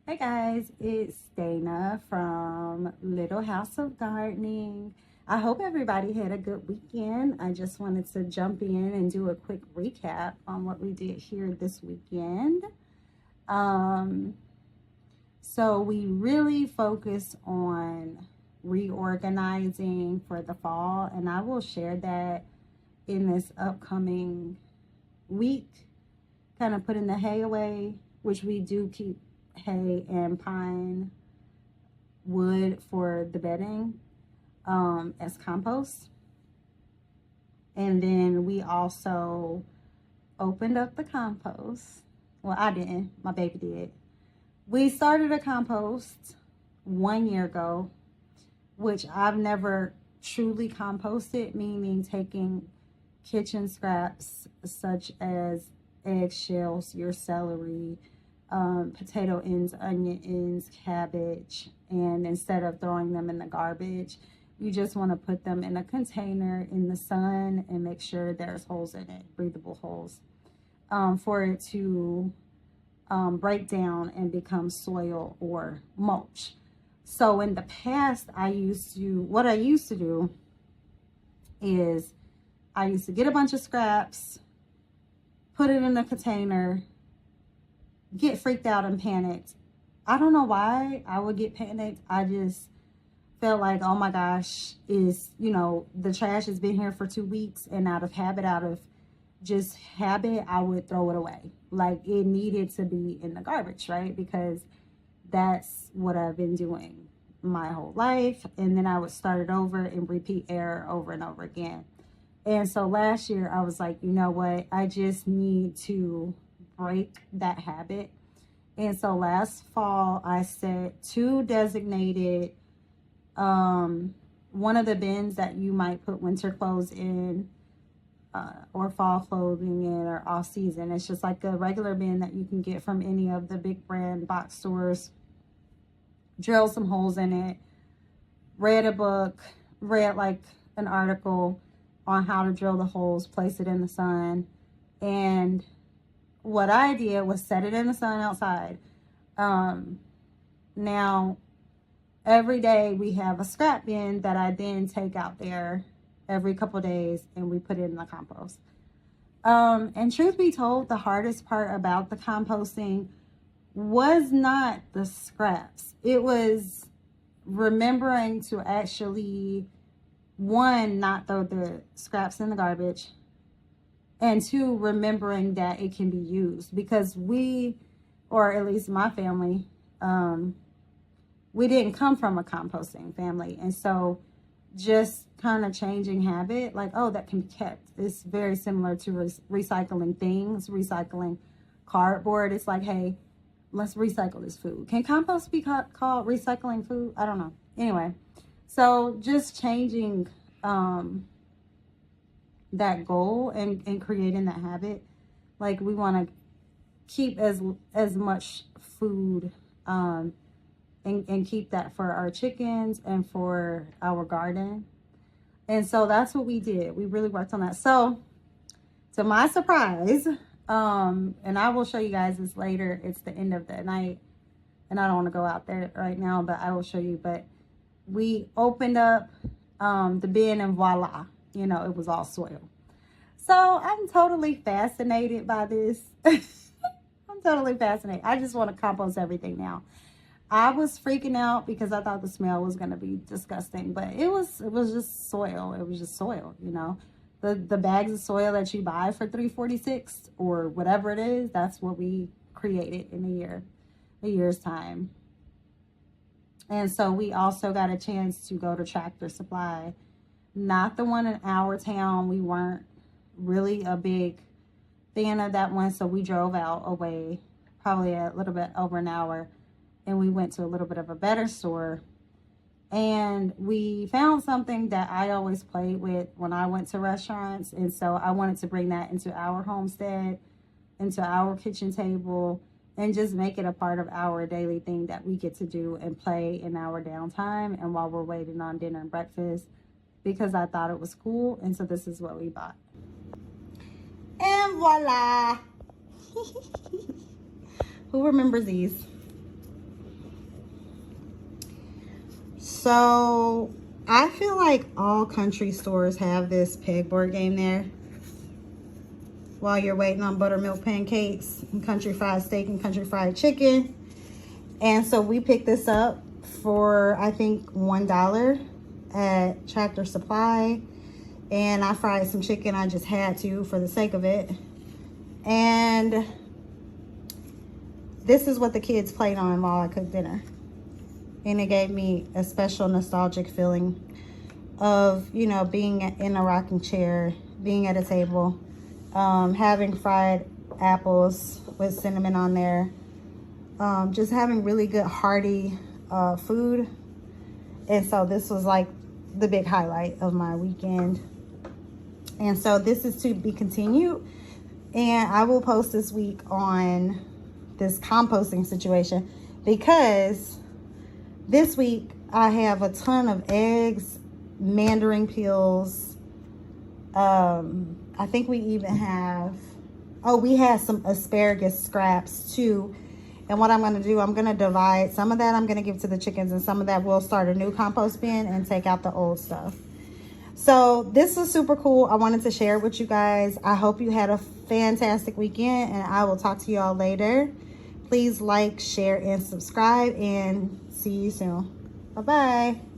Hey guys, it's Dana from Little House of Gardening. I hope everybody had a good weekend. I just wanted to jump in and do a quick recap on what we did here this weekend. Um, so we really focused on reorganizing for the fall, and I will share that in this upcoming week, kind of putting the hay away, which we do keep hay and pine wood for the bedding as compost. And then we also opened up the compost. Well, I didn't, my baby did. We started a compost 1 year ago, which I've never truly composted, meaning taking kitchen scraps such as eggshells, your celery, potato ends, onion ends, cabbage, and instead of throwing them in the garbage, you just want to put them in a container in the sun and make sure there's holes in it, breathable holes, for it to break down and become soil or mulch. So in the past, what I used to do is I used to get a bunch of scraps, put it in a container, get freaked out and panicked. I don't know why I would get panicked. I just felt like, oh my gosh, the trash has been here for 2 weeks, and out of just habit, I would throw it away. Like it needed to be in the garbage, right? Because that's what I've been doing my whole life. And then I would start it over and repeat error over and over again. And so last year I was like, you know what? I just need to break that habit. And so last fall I set 2 designated, one of the bins that you might put winter clothes in, or fall clothing in, or off season. It's just like a regular bin that you can get from any of the big brand box stores. Drill some holes in it, read like an article on how to drill the holes, place it in the sun. And what I did was set it in the sun outside. Now every day we have a scrap bin that I then take out there every couple of days, and we put it in the compost. And truth be told, the hardest part about the composting was not the scraps. It was remembering to actually, 1, not throw the scraps in the garbage, and 2, remembering that it can be used. Because we, or at least my family, we didn't come from a composting family. And so just kind of changing habit, like, oh, that can be kept. It's very similar to recycling things, recycling cardboard. It's like, hey, let's recycle this food. Can compost be called recycling food? I don't know. Anyway, so just changing that goal and creating that habit. Like we want to keep as much food and keep that for our chickens and for our garden. And so that's what we did. We really worked on that. So to my surprise, and I will show you guys this later. It's the end of the night, and I don't want to go out there right now, but I will show you. But we opened up the bin, and voila, it was all soil. So I'm totally fascinated by this. I'm totally fascinated. I just want to compost everything now. I was freaking out because I thought the smell was going to be disgusting, but it was just soil. It was just soil, The bags of soil that you buy for $3.46 or whatever it is, that's what we created in a year's time. And so we also got a chance to go to Tractor Supply, not the one in our town. We weren't really a big fan of that one, so we drove out away, probably a little bit over an hour, and we went to a little bit of a better store. And we found something that I always played with when I went to restaurants. And so I wanted to bring that into our homestead, into our kitchen table, and just make it a part of our daily thing that we get to do and play in our downtime and while we're waiting on dinner and breakfast, because I thought it was cool. And so this is what we bought. And voila! Who remembers these? So I feel like all country stores have this pegboard game there while you're waiting on buttermilk pancakes and country fried steak and country fried chicken. And so we picked this up for, I think, $1 at Tractor Supply. And I fried some chicken. I just had to for the sake of it. And this is what the kids played on while I cooked dinner. And it gave me a special nostalgic feeling of, you know, being in a rocking chair, being at a table, having fried apples with cinnamon on there, just having really good hearty food. And so this was like the big highlight of my weekend. And so this is to be continued. And I will post this week on this composting situation, because this week I have a ton of eggs, mandarin peels. I think we even have, we had some asparagus scraps too. And what I'm going to do, I'm going to divide some of that. I'm going to give to the chickens, and some of that we'll start a new compost bin and take out the old stuff. So this was super cool. I wanted to share it with you guys. I hope you had a fantastic weekend, and I will talk to you all later. Please like, share, and subscribe, and see you soon. Bye-bye.